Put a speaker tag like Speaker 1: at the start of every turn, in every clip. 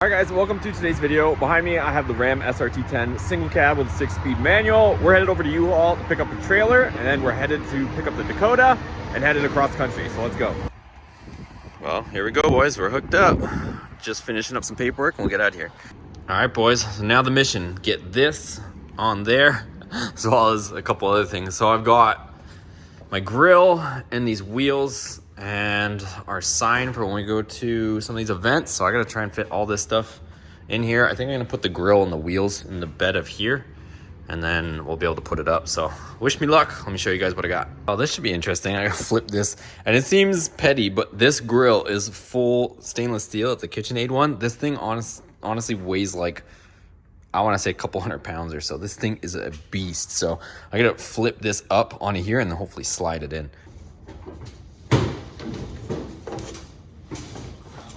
Speaker 1: Alright guys, welcome to today's video. Behind me I have the Ram SRT-10 single cab with a 6-speed manual. We're headed over to U-Haul to pick up the trailer, and then we're headed to pick up the Dakota and headed across country, so let's go. Well, here we go boys, we're hooked up. Just finishing up some paperwork and we'll get out of here. Alright boys, so now the mission, get this on there, as well as a couple other things. So I've got my grill and these wheels and our sign for when we go to some of these events. So I gotta try and fit all this stuff in here. I think I'm gonna put the grill and the wheels in the bed of here, and then we'll be able to put it up. So wish me luck. Let me show you guys what I got. Oh, this should be interesting. I gotta flip this, and it seems petty, but this grill is full stainless steel. It's a KitchenAid one. This thing honestly weighs like, I want to say a couple 100 pounds or so. This thing is a beast. So I gotta flip this up onto here and then hopefully slide it in.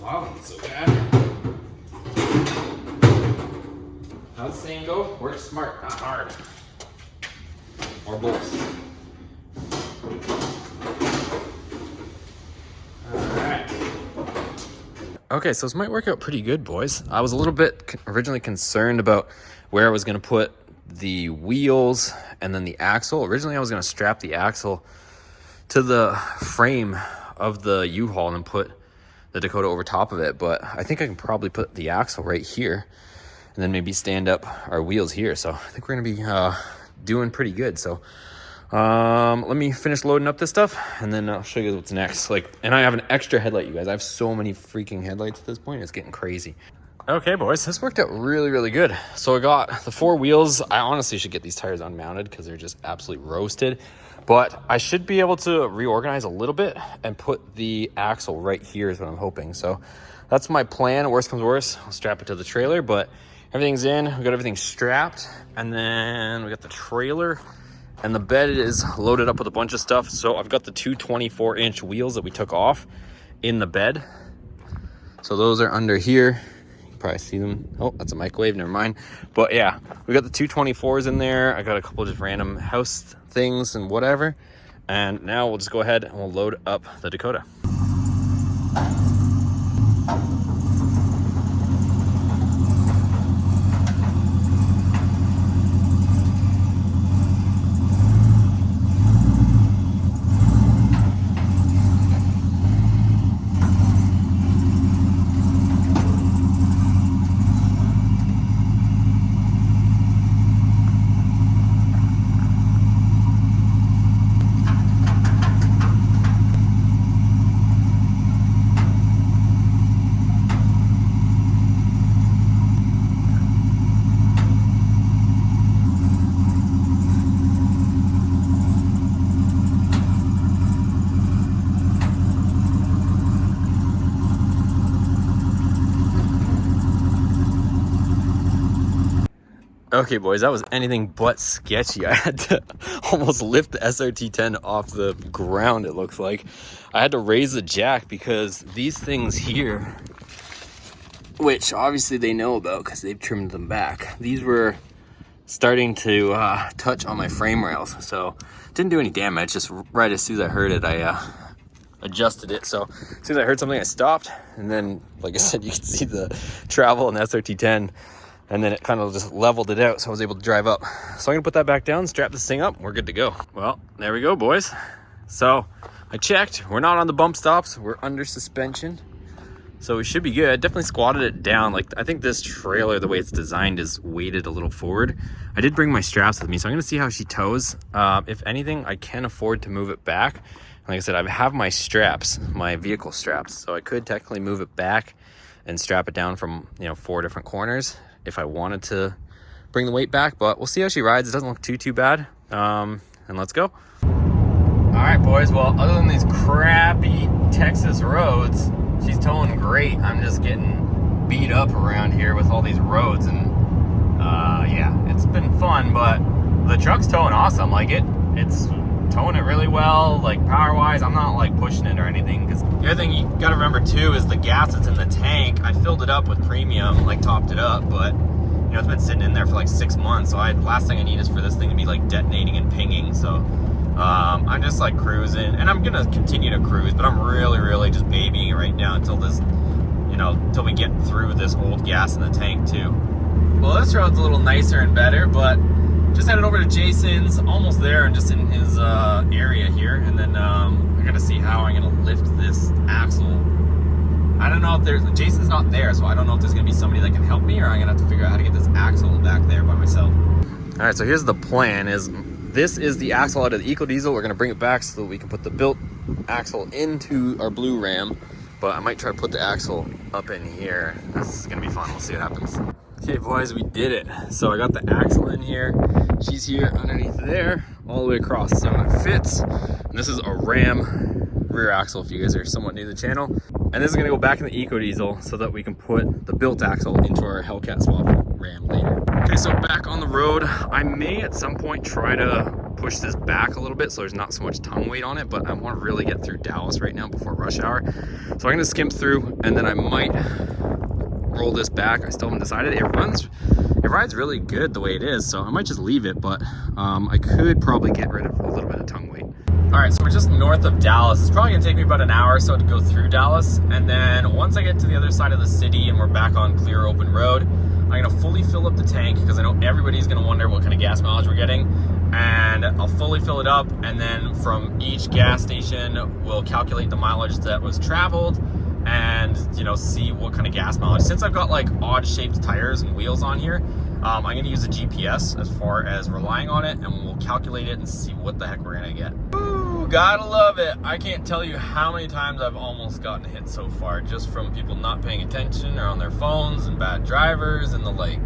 Speaker 1: Wow, not so bad. How's the saying go? Work smart, not hard. Or both. Alright. Okay, so this might work out pretty good, boys. I was a little bit originally concerned about where I was going to put the wheels and then the axle. Originally, I was going to strap the axle to the frame of the U-Haul and then put the Dakota over top of it, but I think I can probably put the axle right here and then maybe stand up our wheels here. So I think we're gonna be doing pretty good. So let me finish loading up this stuff and then I'll show you what's next. And I have an extra headlight, you guys. I have so many freaking headlights at this point, it's getting crazy. Okay boys, this worked out really good. So I got the 4 wheels. I honestly should get these tires unmounted because they're just absolutely roasted, but I should be able to reorganize a little bit and put the axle right here is what I'm hoping. So that's my plan. Worst comes worst, I'll strap it to the trailer, but everything's in. We got everything strapped, and then we got the trailer, and the bed is loaded up with a bunch of stuff. So I've got the 2 24-inch wheels that we took off in the bed. So those are under here. Probably see them. Oh, that's a microwave, never mind. But yeah, we got the 2 24s in there. I got a couple of just random house things and whatever, and now we'll just go ahead and we'll load up the Dakota. Okay boys, that was anything but sketchy. I had to almost lift the SRT-10 off the ground, it looks like. I had to raise the jack because these things here, which obviously they know about because they've trimmed them back, these were starting to touch on my frame rails. So didn't do any damage, just right as soon as I heard it, I adjusted it. So as soon as I heard something, I stopped, and then like I said, you can see the travel in the SRT-10, and then it kind of just leveled it out, so I was able to drive up. So I'm gonna put that back down, strap this thing up, we're good to go. Well, there we go boys. So I checked, we're not on the bump stops, we're under suspension, so we should be good. I definitely squatted it down. I think this trailer, the way it's designed, is weighted a little forward. I did bring my straps with me, so I'm gonna see how she tows. If anything, I can afford to move it back. Like I said, I have my straps, my vehicle straps, so I could technically move it back and strap it down from 4 different corners if I wanted to bring the weight back, but we'll see how she rides. It doesn't look too bad. And let's go. All right boys, well, other than these crappy Texas roads, she's towing great. I'm just getting beat up around here with all these roads, and yeah, it's been fun, but the truck's towing awesome. It's towing it really well, power wise. I'm not pushing it or anything, because the other thing you gotta remember too is the gas that's in the tank. I filled it up with premium, topped it up, but it's been sitting in there for 6 months. So last thing I need is for this thing to be detonating and pinging. So I'm just cruising, and I'm gonna continue to cruise, but I'm really just babying it right now until this you know, till we get through this old gas in the tank too. Well, this road's a little nicer and better, but just headed over to Jason's, almost there, and just in his area here, and then I gotta see how I'm gonna lift this axle. I don't know if Jason's not there, so I don't know if there's gonna be somebody that can help me, or I'm gonna have to figure out how to get this axle back there by myself. All right, so here's the plan. This is the axle out of the EcoDiesel. We're gonna bring it back so that we can put the built axle into our blue Ram, but I might try to put the axle up in here. This is gonna be fun. We'll see what happens. Okay, boys, we did it. So I got the axle in here. She's here underneath there, all the way across, so it fits. And this is a Ram rear axle, if you guys are somewhat new to the channel. And this is gonna go back in the EcoDiesel so that we can put the built axle into our Hellcat Swapped Ram later. Okay, so back on the road. I may at some point try to push this back a little bit so there's not so much tongue weight on it, but I want to really get through Dallas right now before rush hour. So I'm gonna skimp through, and then I might roll this back. I still haven't decided. It rides really good the way it is, so I might just leave it, but I could probably get rid of a little bit of tongue weight. All right, so we're just north of Dallas. It's probably gonna take me about an hour or so to go through Dallas, and then once I get to the other side of the city and we're back on clear open road, I'm gonna fully fill up the tank, because I know everybody's gonna wonder what kind of gas mileage we're getting, and I'll fully fill it up, and then from each gas station we'll calculate the mileage that was traveled, and you know, see what kind of gas mileage. Since I've got like odd shaped tires and wheels on here, I'm gonna use a GPS as far as relying on it, and we'll calculate it and see what the heck we're gonna get. Ooh, gotta love it. I can't tell you how many times I've almost gotten hit so far, just from people not paying attention or on their phones and bad drivers and the like.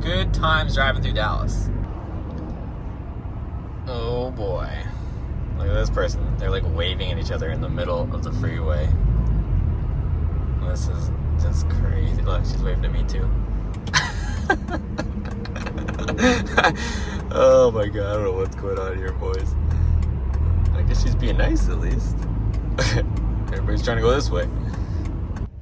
Speaker 1: Good times driving through Dallas. Oh boy. Look at this person. They're like waving at each other in the middle of the freeway. This is just crazy. Look, she's waving at me too. Oh my god, I don't know what's going on here, boys. I guess she's being nice at least. Everybody's trying to go this way.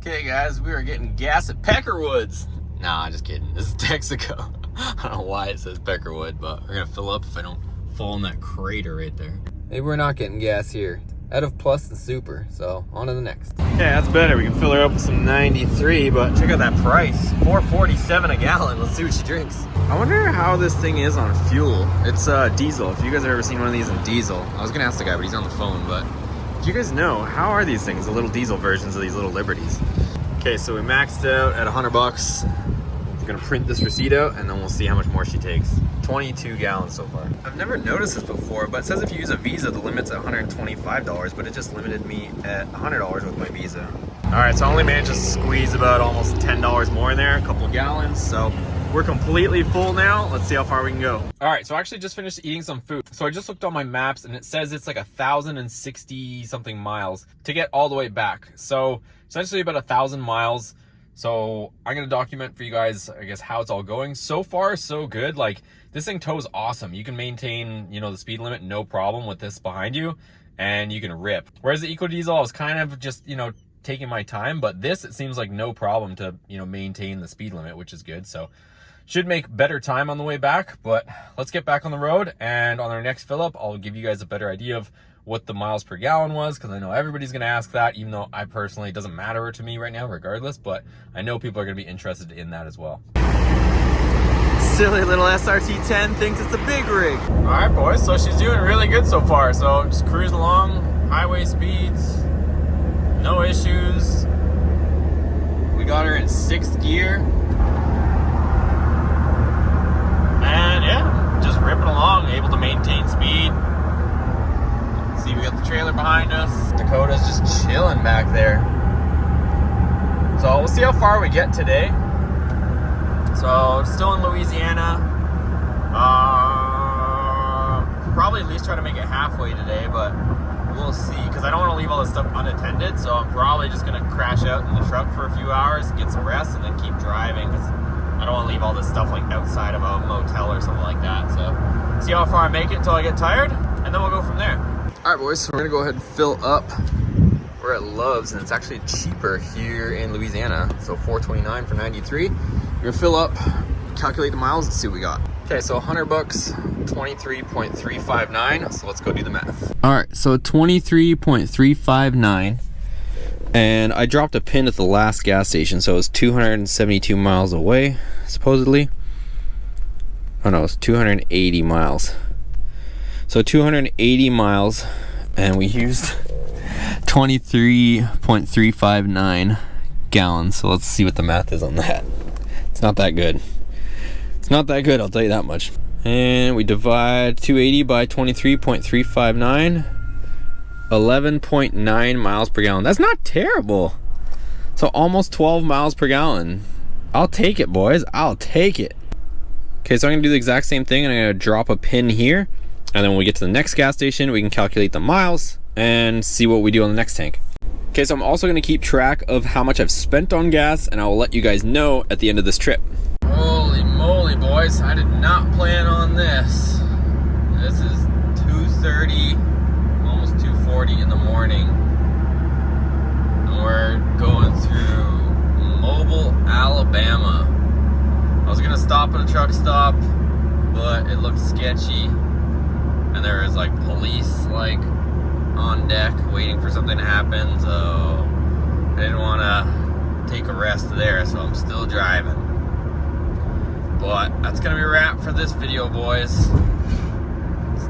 Speaker 1: Okay guys, we are getting gas at Peckerwood's. Nah, just kidding. This is Texaco. I don't know why it says Peckerwood, but we're gonna fill up if I don't fall in that crater right there. Maybe we're not getting gas here. Out of Plus and Super, so on to the next. Okay, that's better. We can fill her up with some 93, but check out that price. $4.47 a gallon. Let's see what she drinks. I wonder how this thing is on fuel. It's diesel. If you guys have ever seen one of these in diesel, I was gonna ask the guy, but he's on the phone, but do you guys know, how are these things, the little diesel versions of these little Liberties? Okay, so we maxed out at $100. We're gonna print this receipt out, and then we'll see how much more she takes. 22 gallons so far. I've never noticed this before, but it says if you use a Visa, the limit's at $125, but it just limited me at $100 with my Visa. All right, so I only managed to squeeze about almost $10 more in there, a couple gallons, so we're completely full now. Let's see how far we can go. All right, so I actually just finished eating some food. So I just looked on my maps, and it says it's like 1,060 something miles to get all the way back. So essentially about 1,000 miles. So I'm gonna document for you guys, I guess, how it's all going. So far, so good. Like, this thing tows awesome. You can maintain, you know, the speed limit, no problem with this behind you, and you can rip. Whereas the EcoDiesel, I was kind of just, you know, taking my time, but this, it seems like no problem to, you know, maintain the speed limit, which is good. So should make better time on the way back, but let's get back on the road, and on our next fill up, I'll give you guys a better idea of what the miles per gallon was, because I know everybody's going to ask that, even though I personally, it doesn't matter to me right now regardless, but I know people are going to be interested in that as well. Silly little SRT-10 thinks it's a big rig. All right, boys, so she's doing really good so far. So just cruising along, highway speeds, no issues. We got her in 6th gear. And yeah, just ripping along, able to maintain speed. See, we got the trailer behind us. Dakota's just chilling back there. So we'll see how far we get today. So still in Louisiana. Probably at least try to make it halfway today, but we'll see. Because I don't want to leave all this stuff unattended, so I'm probably just going to crash out in the truck for a few hours, get some rest, and then keep driving. Because I don't want to leave all this stuff like outside of a motel or something like that. So see how far I make it until I get tired, and then we'll go from there. All right, boys, so we're gonna go ahead and fill up. We're at Love's, and it's actually cheaper here in Louisiana. So $4.29 for 93. We're gonna fill up, calculate the miles, and see what we got. Okay, so $100, 23.359. So let's go do the math. All right, so 23.359 And I dropped a pin at the last gas station, so it was 272 miles away, supposedly. Oh no, it's 280 miles. So 280 miles, and we used 23.359 gallons. So let's see what the math is on that. It's not that good. It's not that good, I'll tell you that much. And we divide 280 by 23.359. 11.9 miles per gallon. That's not terrible. So almost 12 miles per gallon. I'll take it, boys. I'll take it. Okay, so I'm gonna do the exact same thing, and I'm gonna drop a pin here, and then when we get to the next gas station, we can calculate the miles and see what we do on the next tank. Okay, so I'm also gonna keep track of how much I've spent on gas, and I will let you guys know at the end of this trip. Holy moly, boys. I did not plan on this. This is 2:30, almost 2:40 in the morning. And we're going through Mobile, Alabama. I was gonna stop at a truck stop, but it looked sketchy. And there was like police like on deck waiting for something to happen, so I didn't wanna take a rest there, so I'm still driving. But that's gonna be a wrap for this video, boys.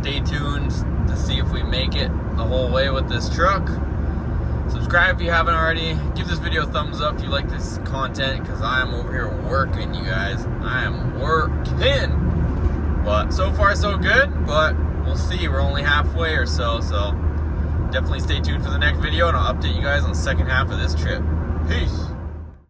Speaker 1: Stay tuned to see if we make it the whole way with this truck. Subscribe if you haven't already. Give this video a thumbs up if you like this content, because I am over here working, you guys. I am working. But so far so good, but we'll see. We're only halfway or so, so definitely stay tuned for the next video, and I'll update you guys on the second half of this trip. Peace.